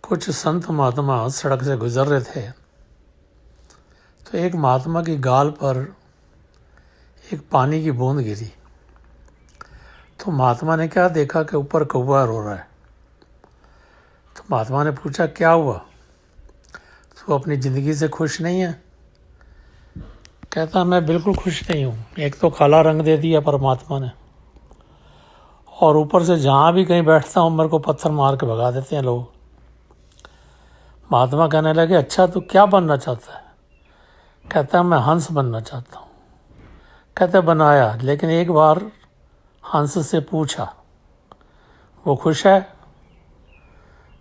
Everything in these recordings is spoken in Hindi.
कुछ संत महात्मा सड़क से गुजर रहे थे तो एक महात्मा की गाल पर एक पानी की बूंद गिरी। तो महात्मा ने क्या देखा कि ऊपर कौवा रो रहा है। तो महात्मा ने पूछा, क्या हुआ, तू अपनी ज़िंदगी से खुश नहीं है? कहता, मैं बिल्कुल खुश नहीं हूँ। एक तो काला रंग दे दिया परमात्मा ने, और ऊपर से जहाँ भी कहीं बैठता हूँ मेरे को पत्थर मार के भगा देते हैं लोग। महात्मा कहने लगे, अच्छा तू क्या बनना चाहता है? कहता, मैं हंस बनना चाहता हूँ। कहते, बनाया, लेकिन एक बार हंस से पूछा, वो खुश है?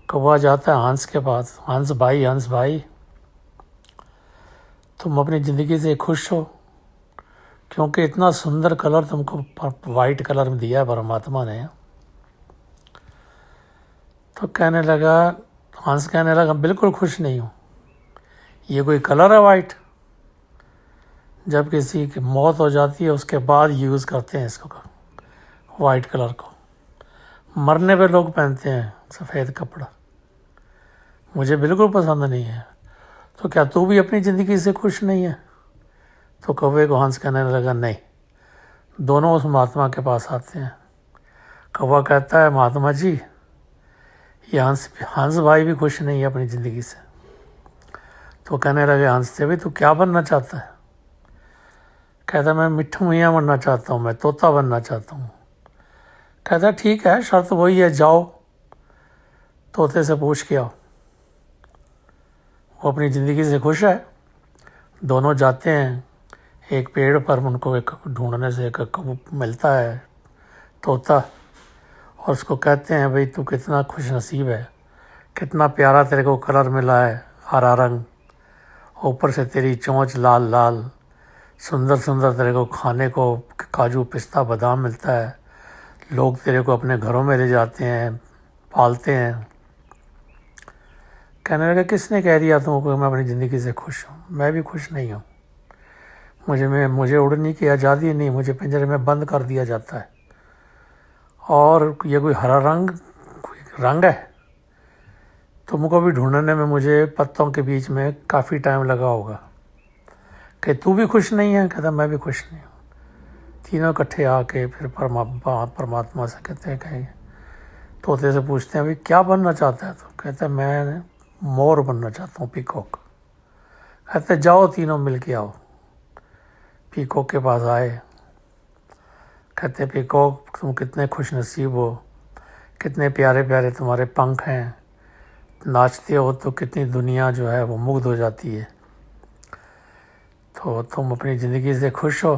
कौवा जाता है हंस के पास, हंस भाई तुम अपनी ज़िंदगी से खुश हो? क्योंकि इतना सुंदर कलर तुमको वाइट कलर में दिया है परमात्मा ने। तो हंस कहने लगा, बिल्कुल खुश नहीं हूँ। ये कोई कलर है वाइट? जब किसी की मौत हो जाती है उसके बाद यूज़ करते हैं इसको, वाइट कलर को। मरने पे लोग पहनते हैं सफ़ेद कपड़ा। मुझे बिल्कुल पसंद नहीं है। तो क्या तू भी अपनी ज़िंदगी से खुश नहीं है? तो कौवे को हंस कहने लगा, नहीं। दोनों उस महात्मा के पास आते हैं। कौवा कहता है, महात्मा जी, ये हंस भाई भी खुश नहीं है अपनी ज़िंदगी से। तो कहने लगे, हंस से भी तू क्या बनना चाहता है? कहता, मैं मिट्ठू मियाँ बनना चाहता हूँ, मैं तोता बनना चाहता हूँ। कहता, ठीक है, शर्त वही है, जाओ तोते से पूछ के आओ। वो अपनी ज़िंदगी से खुश है। दोनों जाते हैं एक पेड़ पर, उनको एक ढूंढने से एक मिलता है तोता, और उसको कहते हैं, भाई तू कितना खुश नसीब है, कितना प्यारा तेरे को कलर मिला है, हरा रंग, ऊपर से तेरी चोंच लाल लाल, सुंदर सुंदर तेरे को खाने को काजू पिस्ता बादाम मिलता है, लोग तेरे को अपने घरों में ले जाते हैं, पालते हैं। कहने लगा, किसने कह दिया तुमको मैं अपनी ज़िंदगी से खुश हूँ? मैं भी खुश नहीं हूँ। मुझे उड़ने की आज़ादी नहीं, मुझे पिंजरे में बंद कर दिया जाता है। और ये कोई हरा रंग है? तुमको भी ढूंढने में मुझे पत्तों के बीच में काफ़ी टाइम लगा होगा। कि तू भी खुश नहीं है? कहता, मैं भी खुश नहीं हूँ। तीनों इकट्ठे आके फिर परमात्मा से कहते हैं, कहीं तोते से पूछते हैं, भाई क्या बनना चाहता है? तो कहता है, मैं मोर बनना चाहता हूँ, पीकॉक। कहते, जाओ तीनों मिल के आओ। पीकॉक के पास आए। कहते, पीकॉक तुम कितने खुश नसीब हो, कितने प्यारे प्यारे तुम्हारे पंख हैं, नाचते हो तो कितनी दुनिया जो है वो मुग्ध हो जाती है। तो तुम अपनी ज़िंदगी से खुश हो,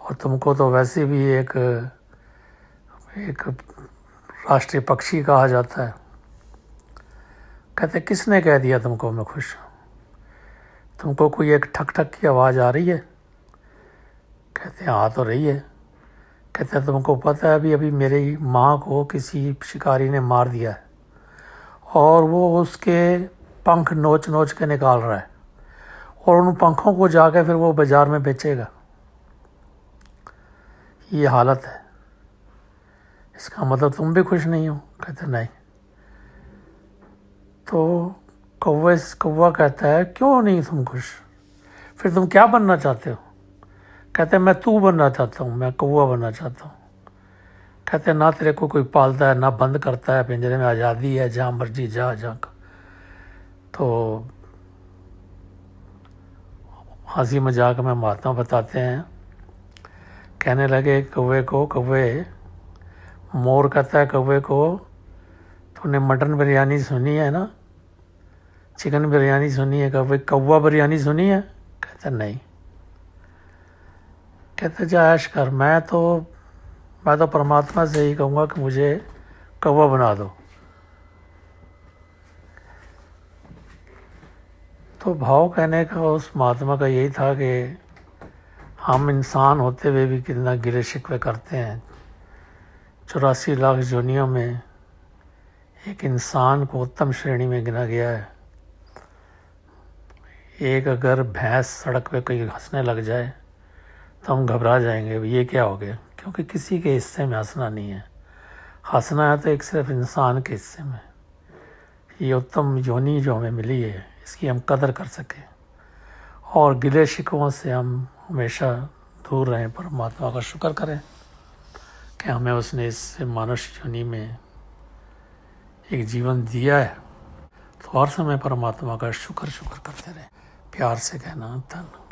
और तुमको तो वैसे भी एक राष्ट्रीय पक्षी कहा जाता है। कहते, किसने कह दिया तुमको मैं खुश हूँ? तुमको कोई एक ठक ठक की आवाज़ आ रही है? कहते, आ तो रही है। कहते, तुमको पता है अभी मेरी माँ को किसी शिकारी ने मार दिया है, और वो उसके पंख नोच नोच के निकाल रहा है, और उन पंखों को जाकर फिर वो बाज़ार में बेचेगा। ये हालत है। इसका मतलब तुम भी खुश नहीं हो? कहते, नहीं। तो कौवा कहता है, क्यों नहीं तुम खुश? फिर तुम क्या बनना चाहते हो? कहते, मैं तू बनना चाहता हूँ, मैं कौवा बनना चाहता हूँ। कहते, ना तेरे को कोई पालता है, ना बंद करता है पिंजरे में, आज़ादी है, जहाँ मर्जी जा। तो हंसी मजाक में महात्मा बताते हैं। कहने लगे कौवे, मोर कहता है कौवे को, तूने मटन बिरयानी सुनी है ना, चिकन बिरयानी सुनी है? कौवा बिरयानी सुनी है? कहता, नहीं। कहते, जा ऐश कर, मैं तो परमात्मा से ही कहूँगा कि मुझे कौवा बना दो। तो भाव कहने का उस महात्मा का यही था कि हम इंसान होते हुए भी कितना गिले शिकवे करते हैं। 84 लाख जोनियों में एक इंसान को उत्तम श्रेणी में गिना गया है। एक अगर भैंस सड़क पे कोई हंसने लग जाए तो हम घबरा जाएंगे, ये क्या हो गया? क्योंकि किसी के हिस्से में हंसना नहीं है। हंसना है तो एक सिर्फ इंसान के हिस्से में। ये उत्तम योनि जो हमें मिली है इसकी हम कदर कर सकें और गिले शिकवों से हम हमेशा दूर रहें। परमात्मा का शुक्र करें कि हमें उसने इस मनुष्य योनि में एक जीवन दिया है, तो हर समय परमात्मा का शुक्र करते रहें। प्यार से कहना धन्यवाद।